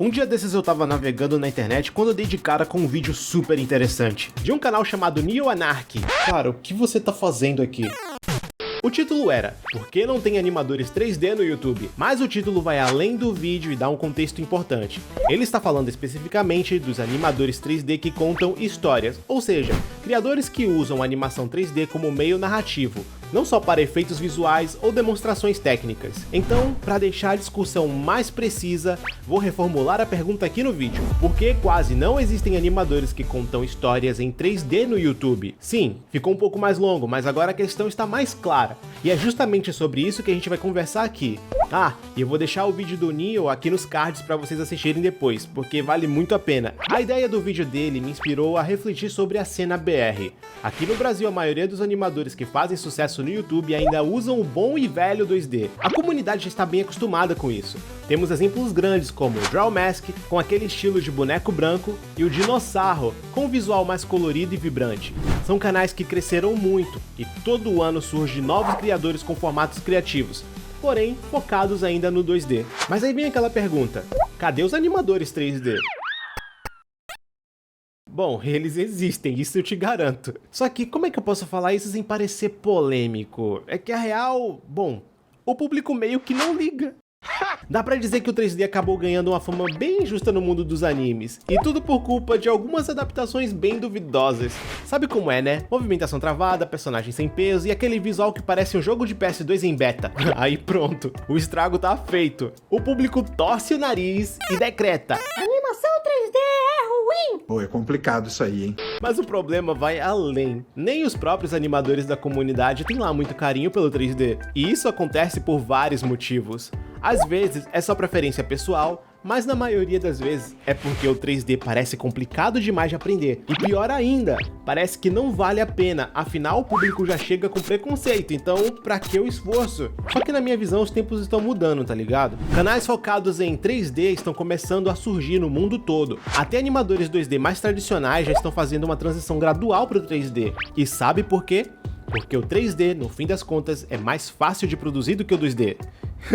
Um dia desses eu tava navegando na internet quando eu dei de cara com um vídeo super interessante, de um canal chamado Neo Anarchy. Cara, o que você tá fazendo aqui? O título era Por que não tem animadores 3D no YouTube? Mas o título vai além do vídeo e dá um contexto importante. Ele está falando especificamente dos animadores 3D que contam histórias, ou seja, criadores que usam animação 3D como meio narrativo, não só para efeitos visuais ou demonstrações técnicas. Então, para deixar a discussão mais precisa, vou reformular a pergunta aqui no vídeo. Por que quase não existem animadores que contam histórias em 3D no YouTube? Sim, ficou um pouco mais longo, mas agora a questão está mais clara. E é justamente sobre isso que a gente vai conversar aqui. E eu vou deixar o vídeo do Neo aqui nos cards para vocês assistirem depois, porque vale muito a pena. A ideia do vídeo dele me inspirou a refletir sobre a cena BR. Aqui no Brasil, a maioria dos animadores que fazem sucesso no YouTube ainda usam o bom e velho 2D. A comunidade já está bem acostumada com isso. Temos exemplos grandes como o Drawmask, com aquele estilo de boneco branco, e o Dinossauro, com um visual mais colorido e vibrante. São canais que cresceram muito, e todo ano surgem novos criadores com formatos criativos, porém focados ainda no 2D. Mas aí vem aquela pergunta, cadê os animadores 3D? Bom, eles existem, isso eu te garanto. Só que como é que eu posso falar isso sem parecer polêmico? É que a real, bom, o público meio que não liga. Dá pra dizer que o 3D acabou ganhando uma fama bem injusta no mundo dos animes, e tudo por culpa de algumas adaptações bem duvidosas. Sabe como é, né? Movimentação travada, personagem sem peso e aquele visual que parece um jogo de PS2 em beta. Aí pronto, o estrago tá feito. O público torce o nariz e decreta: animação 3D é ruim! Pô, é complicado isso aí, hein? Mas o problema vai além. Nem os próprios animadores da comunidade têm lá muito carinho pelo 3D. E isso acontece por vários motivos. Às vezes é só preferência pessoal, mas na maioria das vezes é porque o 3D parece complicado demais de aprender. E pior ainda, parece que não vale a pena, afinal o público já chega com preconceito, então pra que o esforço? Só que na minha visão os tempos estão mudando, tá ligado? Canais focados em 3D estão começando a surgir no mundo todo. Até animadores 2D mais tradicionais já estão fazendo uma transição gradual para o 3D. E sabe por quê? Porque o 3D, no fim das contas, é mais fácil de produzir do que o 2D.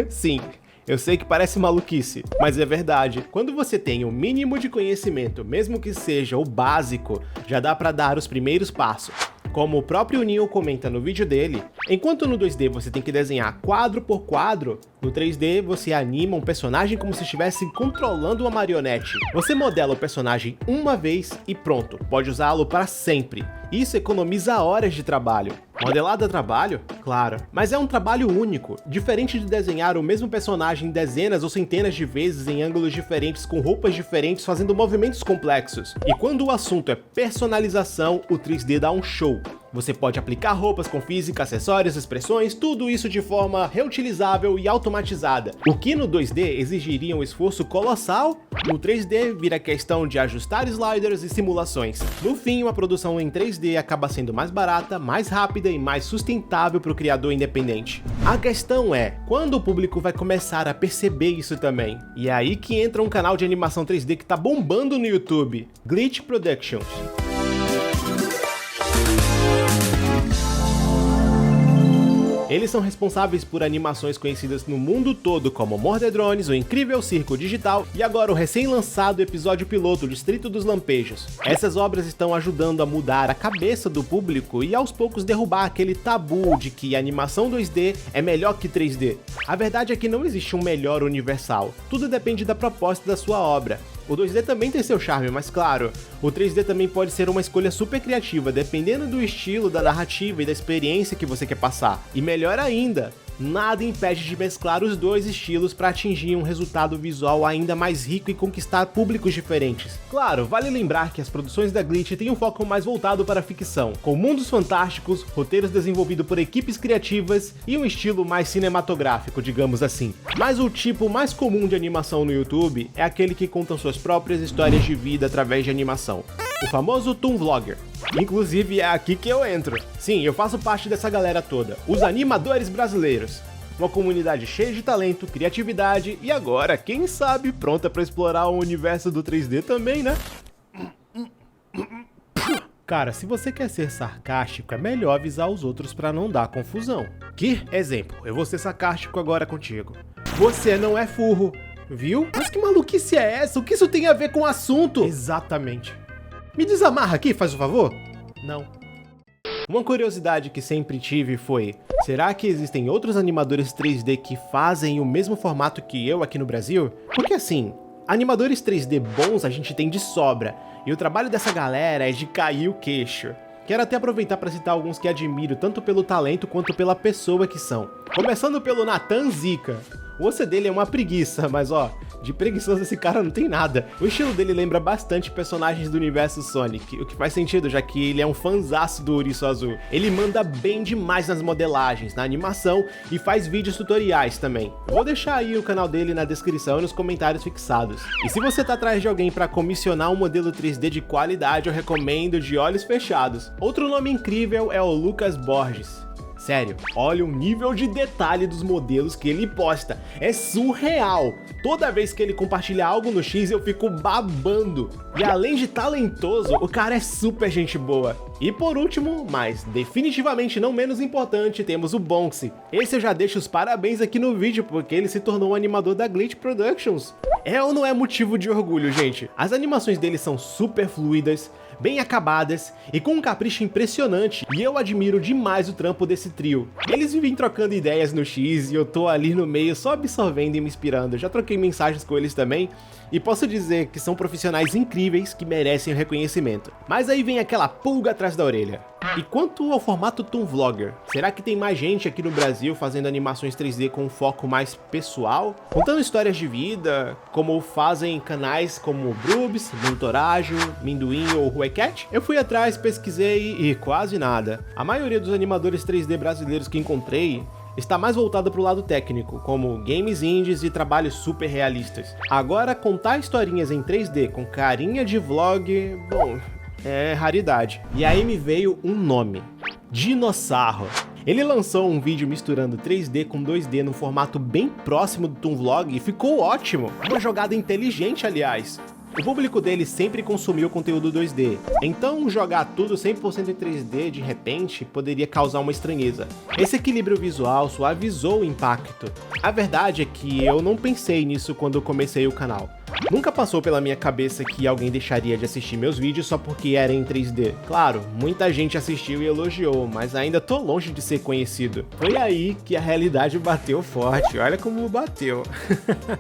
Sim, eu sei que parece maluquice, mas é verdade. Quando você tem o mínimo de conhecimento, mesmo que seja o básico, já dá pra dar os primeiros passos. Como o próprio Neo comenta no vídeo dele, enquanto no 2D você tem que desenhar quadro por quadro, no 3D você anima um personagem como se estivesse controlando uma marionete. Você modela o personagem uma vez e pronto, pode usá-lo para sempre. Isso economiza horas de trabalho. Modelar dá trabalho? Claro, mas é um trabalho único, diferente de desenhar o mesmo personagem dezenas ou centenas de vezes em ângulos diferentes com roupas diferentes fazendo movimentos complexos. E quando o assunto é personalização, o 3D dá um show. Você pode aplicar roupas com física, acessórios, expressões, tudo isso de forma reutilizável e automatizada. O que no 2D exigiria um esforço colossal, no 3D vira questão de ajustar sliders e simulações. No fim, uma produção em 3D acaba sendo mais barata, mais rápida e mais sustentável para o criador independente. A questão é, quando o público vai começar a perceber isso também? E é aí que entra um canal de animação 3D que tá bombando no YouTube, Glitch Productions. Eles são responsáveis por animações conhecidas no mundo todo como Mordedrones, O Incrível Circo Digital e agora o recém-lançado episódio piloto Distrito dos Lampejos. Essas obras estão ajudando a mudar a cabeça do público e aos poucos derrubar aquele tabu de que a animação 2D é melhor que 3D. A verdade é que não existe um melhor universal, tudo depende da proposta da sua obra. O 2D também tem seu charme, mas claro, o 3D também pode ser uma escolha super criativa, dependendo do estilo, da narrativa e da experiência que você quer passar. E melhor ainda, nada impede de mesclar os dois estilos para atingir um resultado visual ainda mais rico e conquistar públicos diferentes. Claro, vale lembrar que as produções da Glitch têm um foco mais voltado para a ficção, com mundos fantásticos, roteiros desenvolvidos por equipes criativas e um estilo mais cinematográfico, digamos assim. Mas o tipo mais comum de animação no YouTube é aquele que conta suas próprias histórias de vida através de animação. O famoso Toon Vlogger. Inclusive é aqui que eu entro. Sim, eu faço parte dessa galera toda, os animadores brasileiros. Uma comunidade cheia de talento, criatividade e agora, quem sabe, pronta para explorar o universo do 3D também, né? Cara, se você quer ser sarcástico, é melhor avisar os outros para não dar confusão. Que exemplo, eu vou ser sarcástico agora contigo. Você não é furro. Viu? Mas que maluquice é essa? O que isso tem a ver com o assunto? Exatamente. Me desamarra aqui, faz o favor? Não. Uma curiosidade que sempre tive foi: será que existem outros animadores 3D que fazem o mesmo formato que eu aqui no Brasil? Porque assim, animadores 3D bons a gente tem de sobra, e o trabalho dessa galera é de cair o queixo. Quero até aproveitar para citar alguns que admiro tanto pelo talento quanto pela pessoa que são. Começando pelo Nathan Zica. O osso dele é uma preguiça, mas ó, de preguiçoso esse cara não tem nada. O estilo dele lembra bastante personagens do universo Sonic, o que faz sentido, já que ele é um fanzaço do Ouriço Azul. Ele manda bem demais nas modelagens, na animação e faz vídeos tutoriais também. Eu vou deixar aí o canal dele na descrição e nos comentários fixados. E se você tá atrás de alguém para comissionar um modelo 3D de qualidade, eu recomendo de olhos fechados. Outro nome incrível é o Lucas Borges. Sério, olha o nível de detalhe dos modelos que ele posta, é surreal. Toda vez que ele compartilha algo no X eu fico babando. E além de talentoso, o cara é super gente boa. E por último, mas definitivamente não menos importante, temos o Bonksy. Esse eu já deixo os parabéns aqui no vídeo, porque ele se tornou um animador da Glitch Productions. É ou não é motivo de orgulho, gente? As animações dele são super fluidas, bem acabadas e com um capricho impressionante, e eu admiro demais o trampo desse trio. Eles vivem trocando ideias no X e eu tô ali no meio só absorvendo e me inspirando. Já troquei mensagens com eles também e posso dizer que são profissionais incríveis que merecem o reconhecimento. Mas aí vem aquela pulga atrás da orelha. E quanto ao formato Toon Vlogger, será que tem mais gente aqui no Brasil fazendo animações 3D com um foco mais pessoal? Contando histórias de vida, como fazem canais como o Brubs, Montorajo, Minduim ou Ruecat? Eu fui atrás, pesquisei e quase nada. A maioria dos animadores 3D brasileiros que encontrei está mais voltada para o lado técnico, como games indies e trabalhos super realistas. Agora, contar historinhas em 3D com carinha de vlog, bom, é raridade. E aí me veio um nome: Dinossauro. Ele lançou um vídeo misturando 3D com 2D num formato bem próximo do Toon Vlog e ficou ótimo. Uma jogada inteligente, aliás. O público dele sempre consumiu conteúdo 2D, então jogar tudo 100% em 3D de repente poderia causar uma estranheza. Esse equilíbrio visual suavizou o impacto. A verdade é que eu não pensei nisso quando comecei o canal. Nunca passou pela minha cabeça que alguém deixaria de assistir meus vídeos só porque era em 3D. Claro, muita gente assistiu e elogiou, mas ainda tô longe de ser conhecido. Foi aí que a realidade bateu forte, olha como bateu.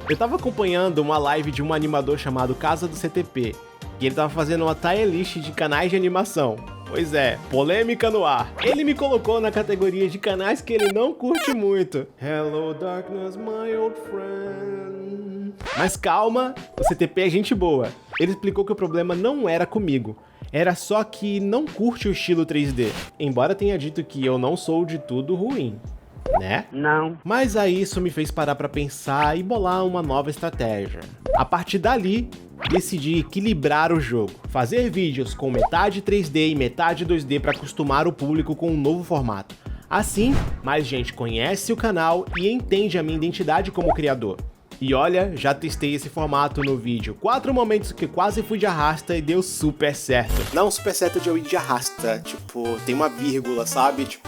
Eu tava acompanhando uma live de um animador chamado Casa do CTP, e ele tava fazendo uma tier list de canais de animação. Pois é, polêmica no ar. Ele me colocou na categoria de canais que ele não curte muito. Hello darkness, my old friend. Mas calma, o CTP é gente boa. Ele explicou que o problema não era comigo, era só que não curte o estilo 3D. Embora tenha dito que eu não sou de tudo ruim, né? Não. Mas aí isso me fez parar pra pensar e bolar uma nova estratégia. A partir dali, decidi equilibrar o jogo. Fazer vídeos com metade 3D e metade 2D para acostumar o público com um novo formato. Assim, mais gente conhece o canal e entende a minha identidade como criador. E olha, já testei esse formato no vídeo 4 momentos que quase fui de arrasta e deu super certo. Não super certo de eu ir de arrasta, tipo, tem uma vírgula, sabe? Tipo,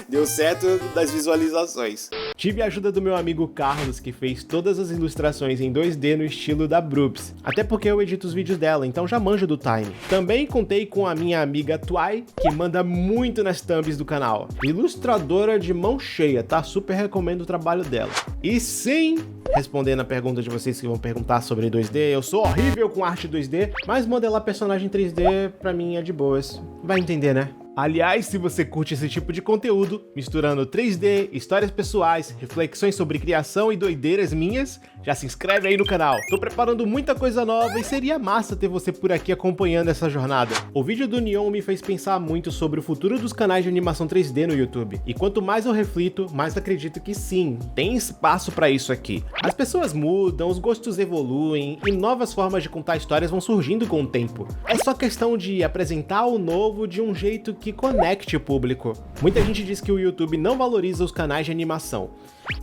deu certo das visualizações. Tive a ajuda do meu amigo Carlos, que fez todas as ilustrações em 2D no estilo da Brubs. Até porque eu edito os vídeos dela, então já manjo do time. Também contei com a minha amiga Twai, que manda muito nas thumbs do canal. Ilustradora de mão cheia, tá? Super recomendo o trabalho dela. E sim, respondendo a pergunta de vocês que vão perguntar sobre 2D, eu sou horrível com arte 2D, mas modelar personagem 3D pra mim é de boas. Vai entender, né? Aliás, se você curte esse tipo de conteúdo, misturando 3D, histórias pessoais, reflexões sobre criação e doideiras minhas, já se inscreve aí no canal. Tô preparando muita coisa nova e seria massa ter você por aqui acompanhando essa jornada. O vídeo do Neon me fez pensar muito sobre o futuro dos canais de animação 3D no YouTube. E quanto mais eu reflito, mais acredito que sim, tem espaço pra isso aqui. As pessoas mudam, os gostos evoluem e novas formas de contar histórias vão surgindo com o tempo. É só questão de apresentar o novo de um jeito que conecte o público. Muita gente diz que o YouTube não valoriza os canais de animação.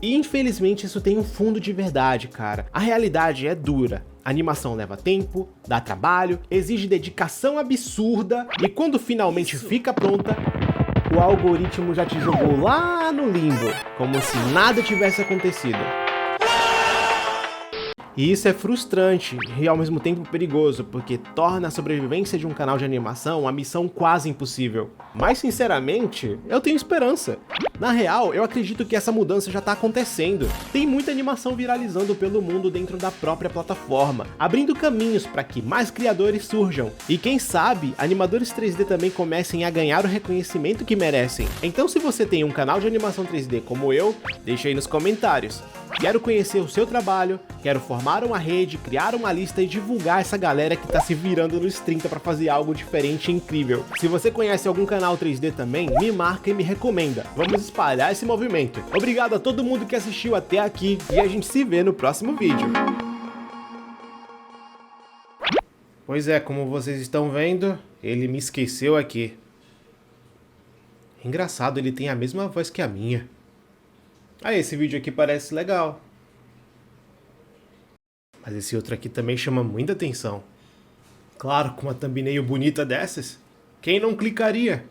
E infelizmente isso tem um fundo de verdade, cara. A realidade é dura. A animação leva tempo, dá trabalho, exige dedicação absurda e quando finalmente fica pronta, o algoritmo já te jogou lá no limbo, como se nada tivesse acontecido. E isso é frustrante e ao mesmo tempo perigoso, porque torna a sobrevivência de um canal de animação uma missão quase impossível. Mas sinceramente, eu tenho esperança. Na real, eu acredito que essa mudança já tá acontecendo. Tem muita animação viralizando pelo mundo dentro da própria plataforma, abrindo caminhos para que mais criadores surjam. E quem sabe, animadores 3D também comecem a ganhar o reconhecimento que merecem. Então se você tem um canal de animação 3D como eu, deixa aí nos comentários. Quero conhecer o seu trabalho, quero formar uma rede, criar uma lista e divulgar essa galera que tá se virando nos 30 para fazer algo diferente e incrível. Se você conhece algum canal 3D também, me marca e me recomenda. Vamos espalhar esse movimento. Obrigado a todo mundo que assistiu até aqui e a gente se vê no próximo vídeo. Pois é, como vocês estão vendo, ele me esqueceu aqui. Engraçado, ele tem a mesma voz que a minha. Ah, esse vídeo aqui parece legal. Mas esse outro aqui também chama muita atenção. Claro, com uma thumbnail bonita dessas, quem não clicaria?